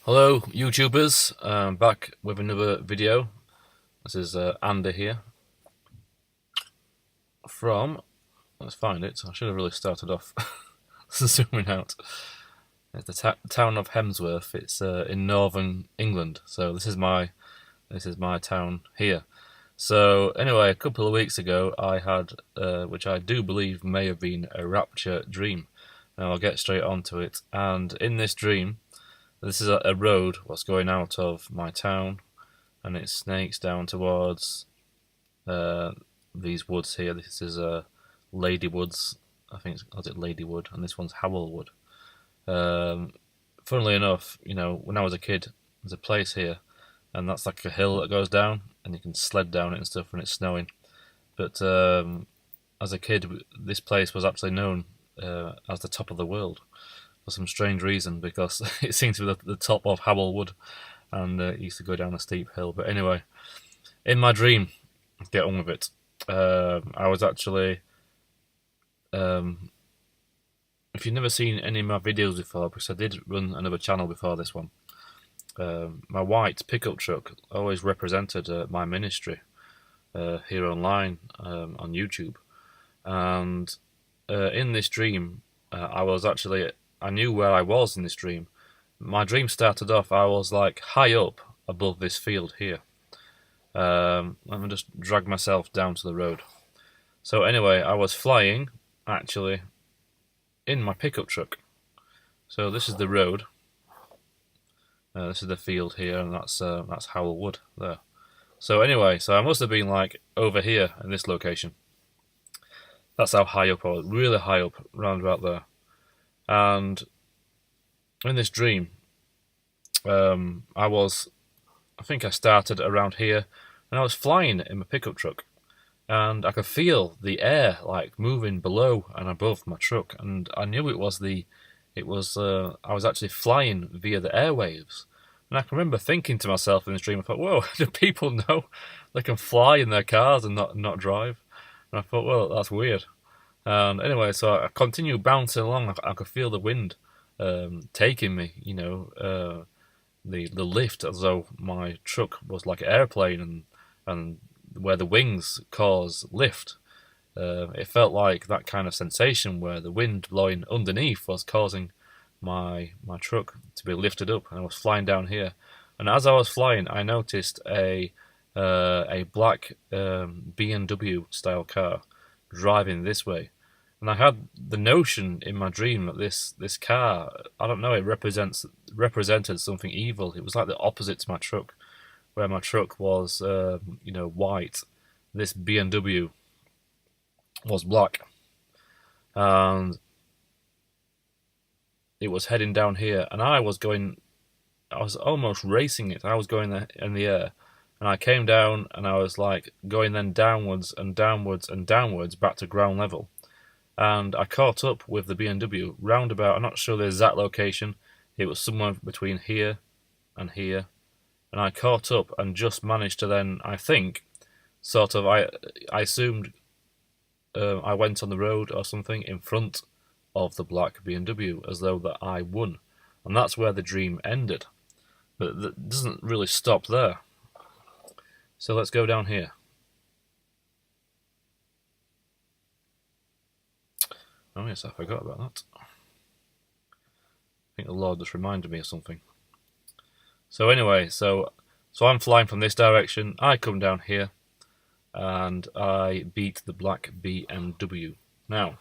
Hello YouTubers, back with another video. This is Andy here from, let's find it, I should have really started off zooming out. It's the town of Hemsworth. It's in northern England, so this is my town here. So anyway, a couple of weeks ago I had, which I do believe may have been a rapture dream. Now I'll get straight onto it, and in this dream, this is a road what's going out of my town, and it snakes down towards these woods here. This is Lady Woods, I think it's Ladywood, and this one's Howellwood. Funnily enough, when I was a kid, there's a place here, and that's like a hill that goes down, and you can sled down it and stuff when it's snowing. But as a kid, this place was actually known as the top of the world for some strange reason, because it seems to be the top of Howellwood, and it used to go down a steep hill. But anyway, in my dream, get on with it. I was actually, if you've never seen any of my videos before, because I did run another channel before this one, my white pickup truck always represented my ministry here online on YouTube. And in this dream, I knew where I was in this dream. My dream started off, I was like high up above this field here. Let me just drag myself down to the road. So anyway, I was flying, actually, in my pickup truck. So this is the road. This is the field here, and that's Howellwood there. So anyway, so I must have been like over here in this location. That's how high up I was, really high up, round about there. And in this dream, I think I started around here, and I was flying in my pickup truck, and I could feel the air like moving below and above my truck, and I knew I was actually flying via the airwaves. And I can remember thinking to myself in this dream, I thought, whoa, do people know they can fly in their cars and not drive? And I thought, well, that's weird. And anyway, so I continued bouncing along. I could feel the wind taking me, the lift, as though my truck was like an airplane, and where the wings cause lift. It felt like that kind of sensation where the wind blowing underneath was causing my truck to be lifted up, and I was flying down here. And as I was flying, I noticed a black BMW style car driving this way. And I had the notion in my dream that this car, I don't know, it represented something evil. It was like the opposite to my truck, where my truck was, white. This BMW was black, and it was heading down here, and I was almost racing it. I was going there in the air, and I came down, and I was like going then downwards and downwards and downwards back to ground level. And I caught up with the BMW roundabout. I'm not sure the exact location. It was somewhere between here and here. And I caught up and just managed to then, I think, I assumed I went on the road or something in front of the black BMW, as though that I won. And that's where the dream ended. But it doesn't really stop there. So let's go down here. Oh yes, I forgot about that. I think the Lord just reminded me of something. So anyway, so I'm flying from this direction. I come down here, and I beat the black BMW. Now,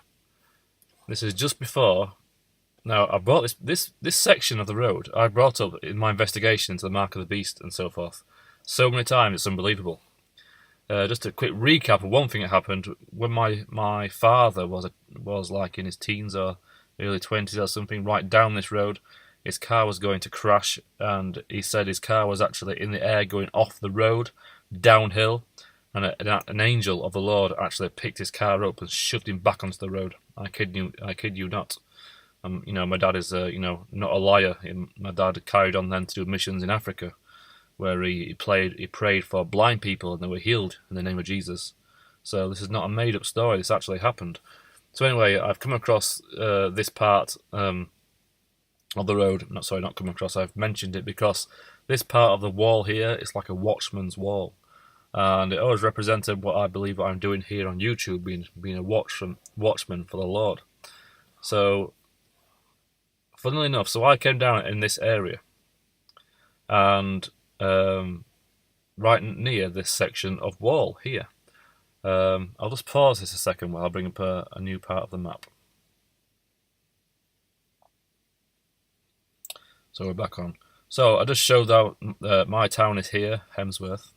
this is just before. Now I brought this section of the road. I brought up in my investigation into the mark of the beast and so forth so many times, it's unbelievable. Just a quick recap of one thing that happened when my father was like in his teens or early 20s or something, right down this road. His car was going to crash, and he said his car was actually in the air going off the road, downhill, and an angel of the Lord actually picked his car up and shoved him back onto the road. I kid you not. My dad is not a liar. My dad carried on then to do missions in Africa, where he prayed for blind people and they were healed in the name of Jesus. So this is not a made-up story. This actually happened. So anyway, I've come across this part of the road. Not coming across. I've mentioned it because this part of the wall here is like a Watchman's Wall, and it always represented what I believe what I'm doing here on YouTube, being a watchman for the Lord. So, funnily enough, so I came down in this area, and right near this section of wall here. I'll just pause this a second while I bring up a new part of the map. So we're back on. So I just showed out my town is here, Hemsworth.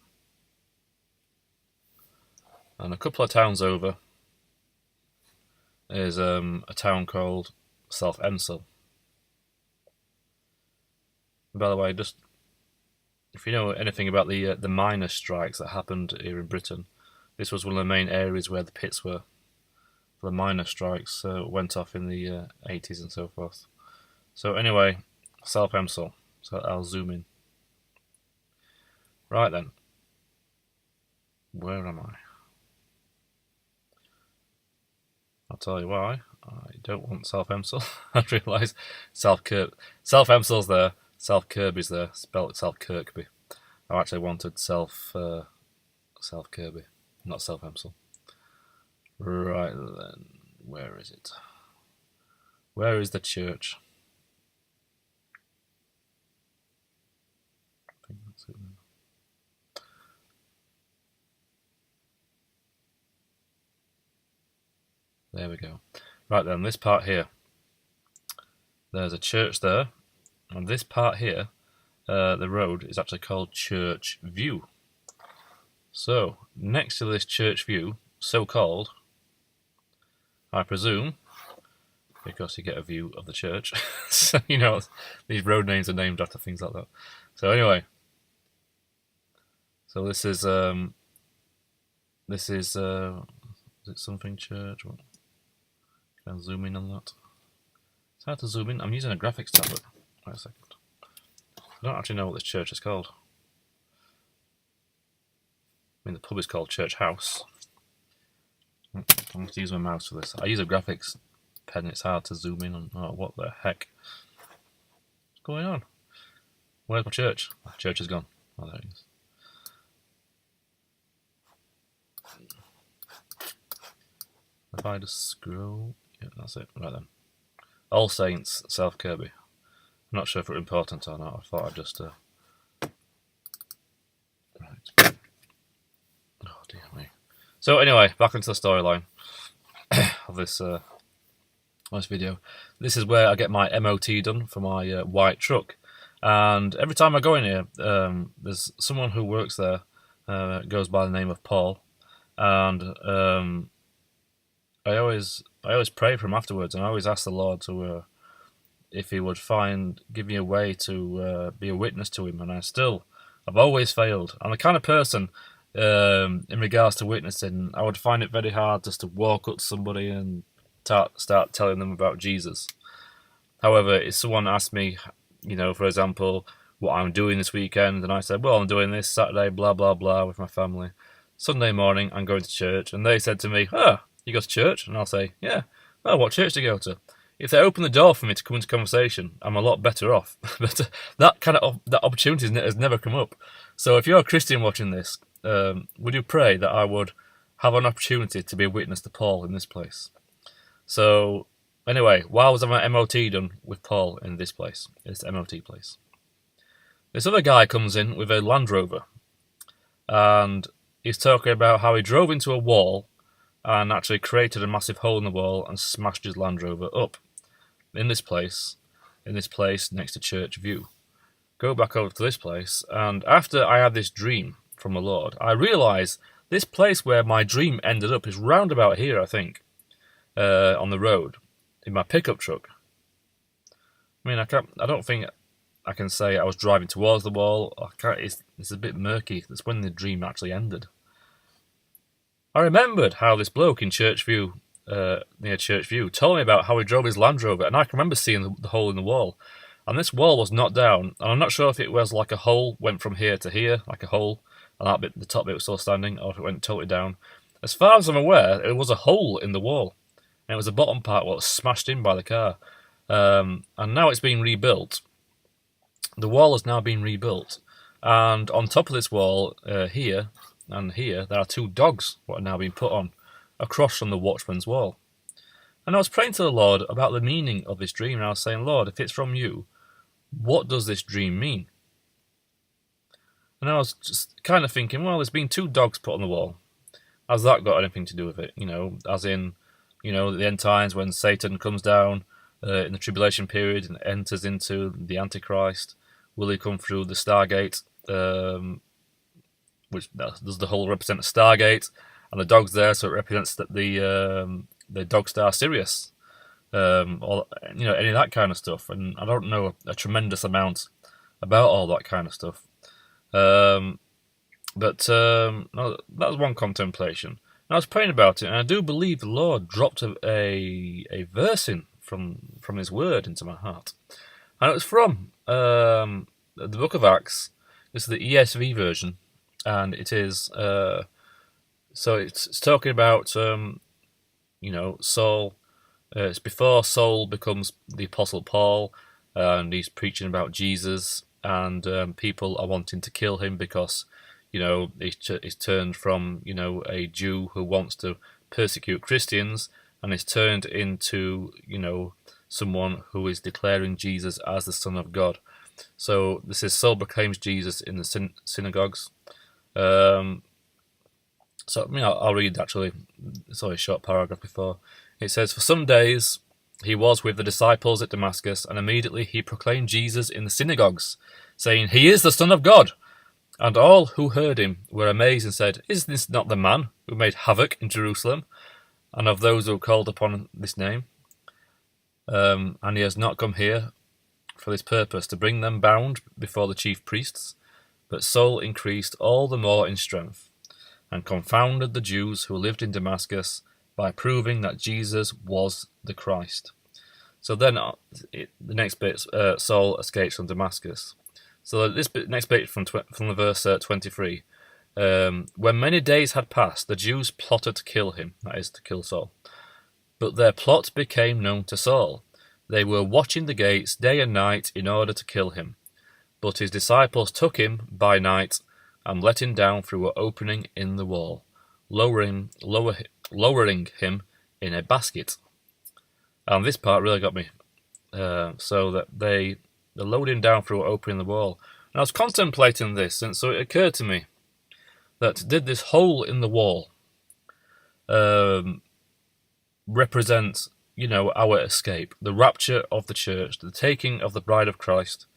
And a couple of towns over is a town called South Emsall. By the way, just if you know anything about the miner strikes that happened here in Britain, this was one of the main areas where the pits were. The miner strikes went off in the 80s and so forth. So anyway, South Emsall. So I'll zoom in. Right then. Where am I? I'll tell you why. I don't want South Emsall. I realise South Emsall's there. South Kirby's there. Spelled South Kirkby. I actually wanted South Kirby, not South Emsall. Right then, where is it? Where is the church? I think that's it then. There we go. Right then, this part here. There's a church there, and this part here, the road is actually called Church View. So, next to this Church View, so-called, I presume, because you get a view of the church. So, you know, these road names are named after things like that. So anyway, so this is is it something church? What? Can I zoom in on that? It's hard to zoom in. I'm using a graphics tablet. Wait a second. I don't actually know what this church is called. I mean, the pub is called Church House. I'm going to use my mouse for this. I use a graphics pen. It's hard to zoom in on. Oh, what the heck? What's going on? Where's my church? My church is gone. Oh, there it is. If I just scroll, yeah, that's it. Right then. All Saints, South Kirby. I'm not sure if it's important or not. I thought I'd just. Right. Oh dear me. So anyway, back into the storyline of this video. This is where I get my MOT done for my white truck, and every time I go in here, there's someone who works there, goes by the name of Paul, and I always pray for him afterwards, and I always ask the Lord to if He would give me a way to be a witness to Him, and I've always failed. I'm the kind of person, in regards to witnessing, I would find it very hard just to walk up to somebody and start telling them about Jesus. However, if someone asked me, you know, for example, what I'm doing this weekend, and I said, well, I'm doing this Saturday, blah blah blah, with my family. Sunday morning, I'm going to church, and they said to me, you go to church? And I'll say, yeah. Well, what church do you go to? If they open the door for me to come into conversation, I'm a lot better off. But that opportunity has never come up. So if you're a Christian watching this, would you pray that I would have an opportunity to be a witness to Paul in this place? So anyway, why was my MOT done with Paul in this place, this MOT place? This other guy comes in with a Land Rover, and he's talking about how he drove into a wall and actually created a massive hole in the wall and smashed his Land Rover up in this place next to Church View. Go back over to this place, and after I had this dream from the Lord, I realised this place where my dream ended up is round about here, I think, on the road, in my pickup truck. I mean, I don't think I can say I was driving towards the wall. It's a bit murky. That's when the dream actually ended. I remembered how this bloke in Church View, near Church View, told me about how he drove his Land Rover, and I can remember seeing the hole in the wall. And this wall was knocked down, and I'm not sure if it was like a hole went from here to here, like a hole, and that bit, the top bit was still standing, or if it went totally down. As far as I'm aware, it was a hole in the wall, and it was the bottom part what was smashed in by the car. and now it's being rebuilt. The wall has now been rebuilt, and on top of this wall, here and here, there are two dogs what are now being put on across from the Watchman's Wall. And I was praying to the Lord about the meaning of this dream, and I was saying, Lord, if it's from you, what does this dream mean? And I was just kind of thinking, well, there's been two dogs put on the wall. Has that got anything to do with it? As in, the end times when Satan comes down in the tribulation period and enters into the Antichrist, will he come through the Stargate, which does the whole represent a Stargate, and the dog's there, so it represents the dog star Sirius, or any of that kind of stuff. And I don't know a tremendous amount about all that kind of stuff. But that was one contemplation. And I was praying about it, and I do believe the Lord dropped a verse in from His Word into my heart, and it was from the Book of Acts. This is the ESV version, and it is so it's talking about Saul. It's before Saul becomes the Apostle Paul, and he's preaching about Jesus, and people are wanting to kill him because he's turned from a Jew who wants to persecute Christians, and he's turned into someone who is declaring Jesus as the Son of God. So this is Saul proclaims Jesus in the synagogues. So I'll read actually. It's only a short paragraph before. It says, "For some days he was with the disciples at Damascus, and immediately he proclaimed Jesus in the synagogues, saying, 'He is the Son of God.' And all who heard him were amazed and said, 'Is this not the man who made havoc in Jerusalem and of those who called upon this name? And he has not come here for this purpose, to bring them bound before the chief priests.' But Saul increased all the more in strength, and confounded the Jews who lived in Damascus by proving that Jesus was the Christ." So then the next bit, Saul escapes from Damascus. So this next bit from the verse 23. "When many days had passed, the Jews plotted to kill him," that is, to kill Saul. "But their plot became known to Saul. They were watching the gates day and night in order to kill him. But his disciples took him by night and let him down through an opening in the wall, lowering him in a basket." And this part really got me. So that they lowered him down through an opening in the wall. And I was contemplating this, and so it occurred to me that did this hole in the wall represent, our escape, the rapture of the church, the taking of the bride of Christ,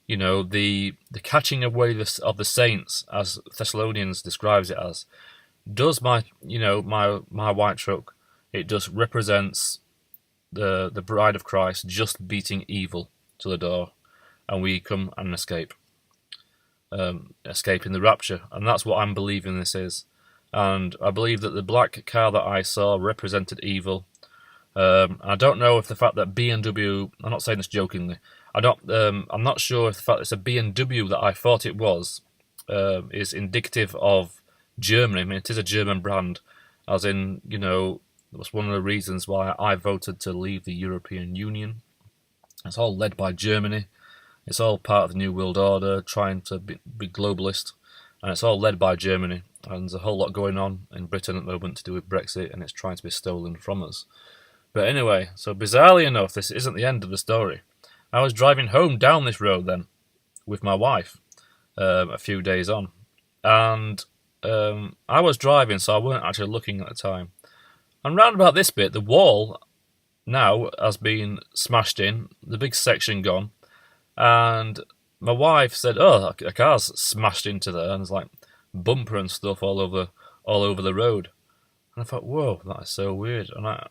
the catching away of the saints, as Thessalonians describes it as. Does my white truck, it just represents the bride of Christ just beating evil to the door, and we come and escape in the rapture. And that's what I'm believing this is. And I believe that the black car that I saw represented evil. I don't know if the fact that B&W, I'm not saying this jokingly, I'm not sure if the fact that it's a B&W that I thought it was is indicative of Germany. I mean, it is a German brand, as in, that's one of the reasons why I voted to leave the European Union. It's all led by Germany. It's all part of the New World Order, trying to be globalist, and it's all led by Germany. And there's a whole lot going on in Britain at the moment to do with Brexit, and it's trying to be stolen from us. But anyway, so bizarrely enough, this isn't the end of the story. I was driving home down this road then with my wife a few days on, and I was driving, so I weren't actually looking at the time. And round about this bit, the wall now has been smashed in, the big section gone, and my wife said, "Oh, a car's smashed into there," and there's like bumper and stuff all over the road. And I thought, whoa, that is so weird. And I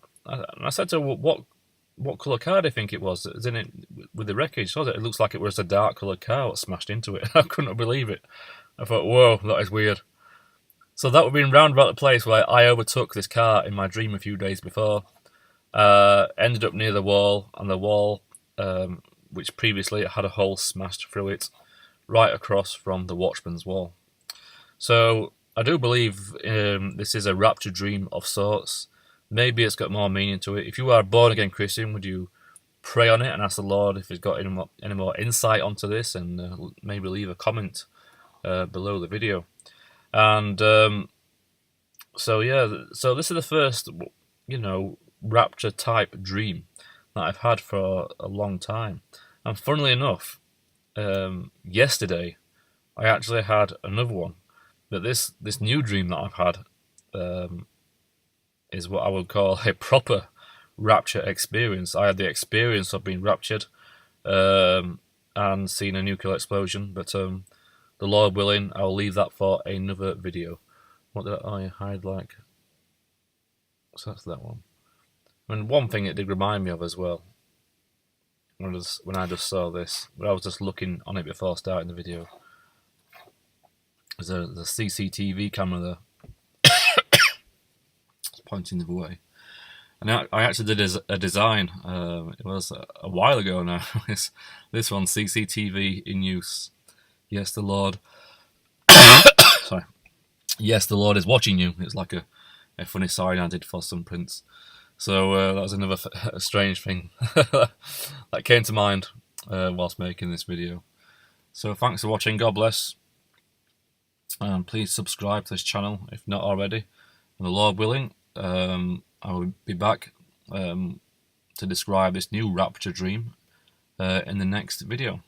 said to her, what colour car do you think it was? It was in it with the wreckage. It looks like it was a dark coloured car that smashed into it. I couldn't believe it. I thought, whoa, that is weird. So that would be round about the place where I overtook this car in my dream a few days before. Ended up near the wall, and the wall, which previously had a hole smashed through it, right across from the Watchman's Wall. So I do believe this is a rapture dream of sorts. Maybe it's got more meaning to it. If you are a born-again Christian, would you pray on it and ask the Lord if He's got any more insight onto this, and maybe leave a comment below the video. And so this is the first, rapture type dream that I've had for a long time. And funnily enough, yesterday I actually had another one. But this new dream that I've had is what I would call a proper rapture experience. I had the experience of being raptured and seeing a nuclear explosion, but the Lord willing, I'll leave that for another video. What did I hide like? So that's that one. And one thing it did remind me of as well, when I just saw this, but I was just looking on it before starting the video. There's a CCTV camera there. It's pointing the other way. And I actually did a design. It was a while ago now. This one, CCTV in use. Yes, the Lord. Sorry. Yes, the Lord is watching you. It's like a funny sign I did for some prints. So that was another strange thing that came to mind whilst making this video. So thanks for watching. God bless. And please subscribe to this channel if not already. And the Lord willing, I will be back to describe this new rapture dream in the next video.